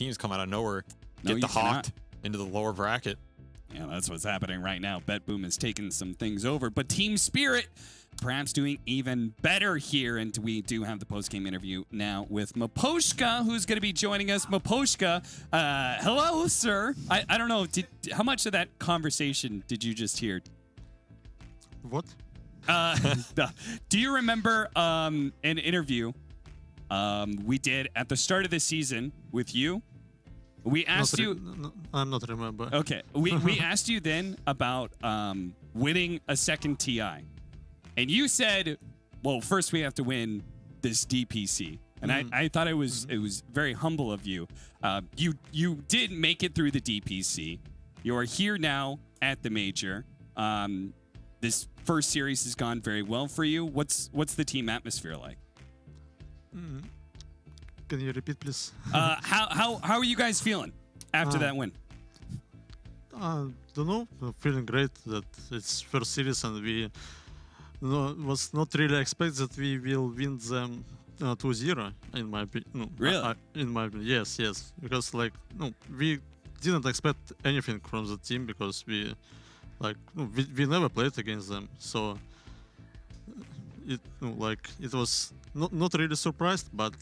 teams come out of nowhere, No, get the hawked into the lower bracket. Yeah, that's what's happening right now. BetBoom has taken some things over, but Team Spirit perhaps doing even better here. And we do have the post-game interview now with Maposhka, who's going to be joining us. Maposhka, hello, sir. I don't know, how much of that conversation did you just hear? What? Do you remember an interview we did at the start of the season with you? We asked you... No, I'm not remember. Okay. We asked you then about winning a second TI. And you said, well, first we have to win this DPC. And I thought it was very humble of you. You did make it through the DPC. You are here now at the Major. This first series has gone very well for you. What's the team atmosphere like? Can you repeat, please? How are you guys feeling after that win? Don't know. Feeling great that it's first series and we was not really expect that we will win them 2-0. In my opinion, really? In my opinion, yes. Because we didn't expect anything from the team because we never played against them. So it was not really surprised, but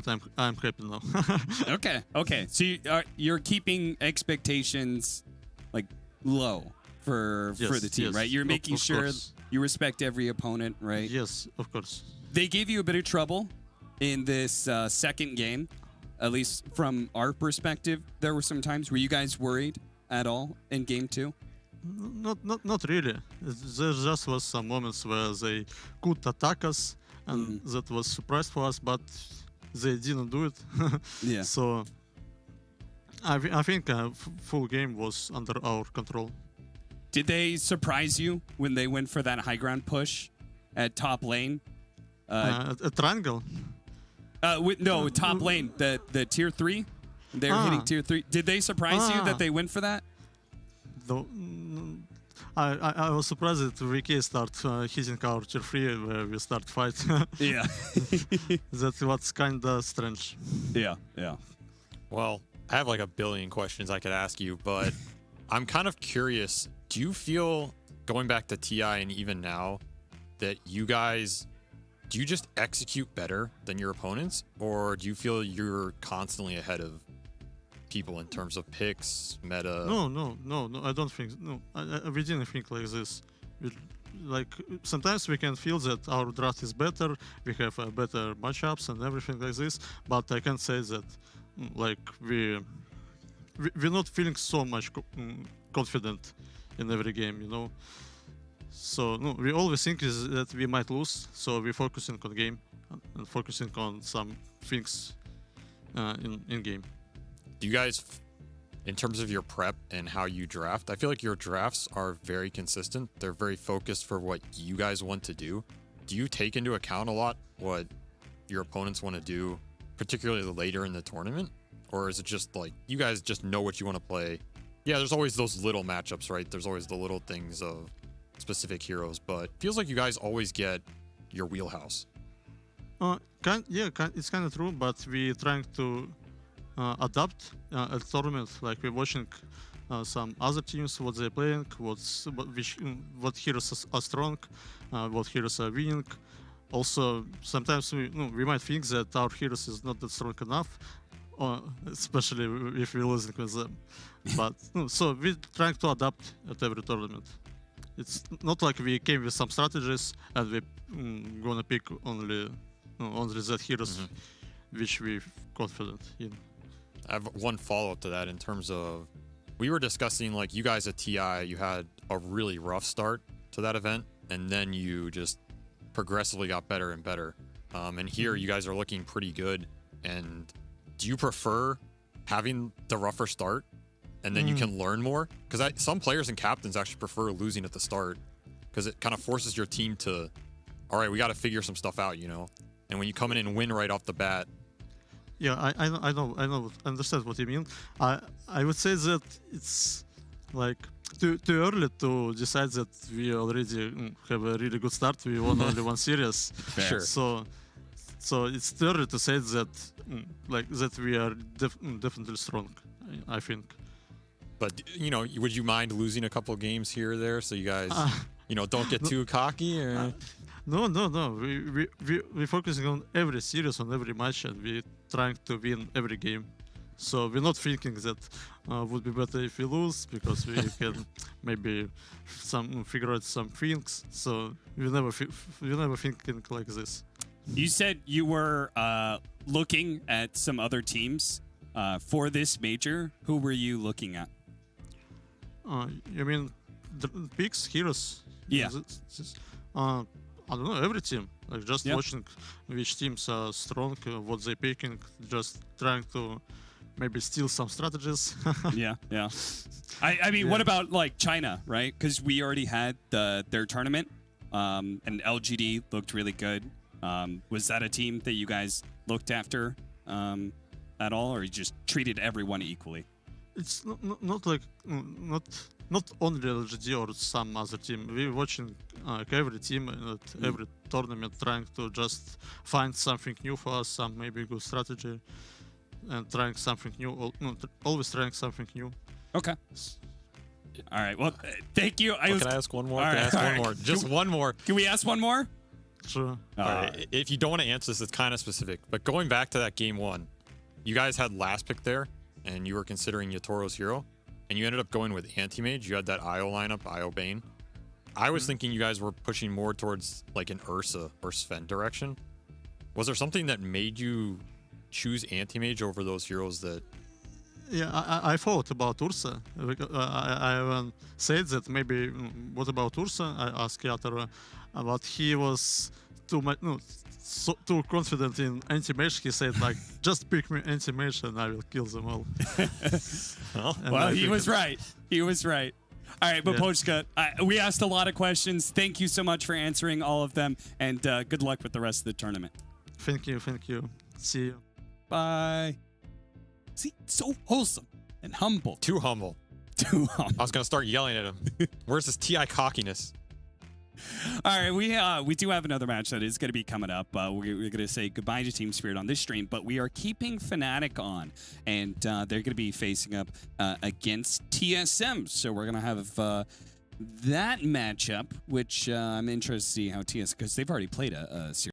I'm happy now. Okay. So you're keeping expectations like low for the team, yes, right? You're making sure course. You respect every opponent, right? Yes, of course. They gave you a bit of trouble in this second game, at least from our perspective. There were some times. Were you guys worried at all in game 2? Not really. There just was some moments where they could attack us, and that was surprise for us, but they didn't do it. Yeah. So I think full game was under our control. Did they surprise you when they went for that high ground push at top lane? A triangle? No, top lane, the tier 3. They were hitting tier 3. Did they surprise you that they went for that? I was surprised that VK start hitting our tier 3 where we start fight. Yeah. That was kind of strange. Yeah. Well, I have like a billion questions I could ask you, but I'm kind of curious. Do you feel, going back to TI and even now, that you guys, do you just execute better than your opponents? Or do you feel you're constantly ahead of people in terms of picks, meta? No, I don't think. No, we didn't think like this. Sometimes we can feel that our draft is better, we have better matchups and everything like this, but I can say that we're not feeling so much confident in every game, So we always think that we might lose, so we're focusing on game and focusing on some things in game. Do you guys, in terms of your prep and how you draft, I feel like your drafts are very consistent. They're very focused for what you guys want to do. Do you take into account a lot what your opponents want to do, particularly later in the tournament? Or is it just like you guys just know what you want to play? Yeah, there's always those little matchups, right? There's always the little things of specific heroes, but it feels like you guys always get your wheelhouse. It's kind of true, but we're trying to adapt at tournament. Like we're watching some other teams, what they're playing, what heroes are strong, what heroes are winning. Also, sometimes we might think that our heroes is not that strong enough, especially if we're losing with them. But so we're trying to adapt at every tournament. It's not like we came with some strategies and we're gonna pick only that heroes which we're confident in. I have one follow-up to that in terms of, we were discussing like you guys at TI, you had a really rough start to that event, and then you just progressively got better and better. And here you guys are looking pretty good. And do you prefer having the rougher start and then you can learn more? Because some players and captains actually prefer losing at the start because it kind of forces your team to, all right, we got to figure some stuff out, And when you come in and win right off the bat. Yeah, I know, understand what you mean. I would say that it's like too early to decide that we already have a really good start. We won only one series. Sure. So So it's too early to say that like that we are definitely strong. I think. But you know, would you mind losing a couple games here or there so you guys, you know, don't get too cocky? Or No. We focusing on every series, on every match, and we trying to win every game. So we're not thinking that would be better if we lose because we can maybe figure out some things. So we never thinking like this. You said you were looking at some other teams for this major. Who were you looking at? You mean the picks, heroes? Yeah. I don't know, every team. Like just watching which teams are strong, what they picking, just trying to maybe steal some strategies. Yeah. I mean, what about like China, right? Because we already had their tournament, and LGD looked really good. Was that a team that you guys looked after at all, or you just treated everyone equally? It's not like not only LGD or some other team. We're watching every team at every tournament, trying to just find something new for us, some maybe good strategy, and trying something new. Always trying something new. Okay. All right. Well, thank you. can I ask one more? All Can I right, ask all one right. more? Just one more. Can we ask one more? Sure. All right. If you don't want to answer this, it's kind of specific. But going back to that game one, you guys had last pick there, and you were considering Yatoro's hero, and you ended up going with Anti-Mage. You had that IO lineup, IO Bane. I was thinking you guys were pushing more towards like an Ursa or Sven direction. Was there something that made you choose Anti-Mage over those heroes that... Yeah, I thought about Ursa. I even said that maybe, what about Ursa? I asked Yatoro, but he was too much, too confident in anti-mage. He said like, just pick me anti-mage and I will kill them all. Well, he was right. He was right. All right, but Yeah. Pochka, we asked a lot of questions. Thank you so much for answering all of them, and good luck with the rest of the tournament. Thank you. See you. Bye. See, so wholesome and humble. Too humble. Too humble. I was going to start yelling at him. Where's this TI cockiness? All right, we do have another match that is going to be coming up. We're going to say goodbye to Team Spirit on this stream, but we are keeping Fnatic on, and they're going to be facing up against TSM. So we're going to have that matchup, which I'm interested to see how TSM, because they've already played a series.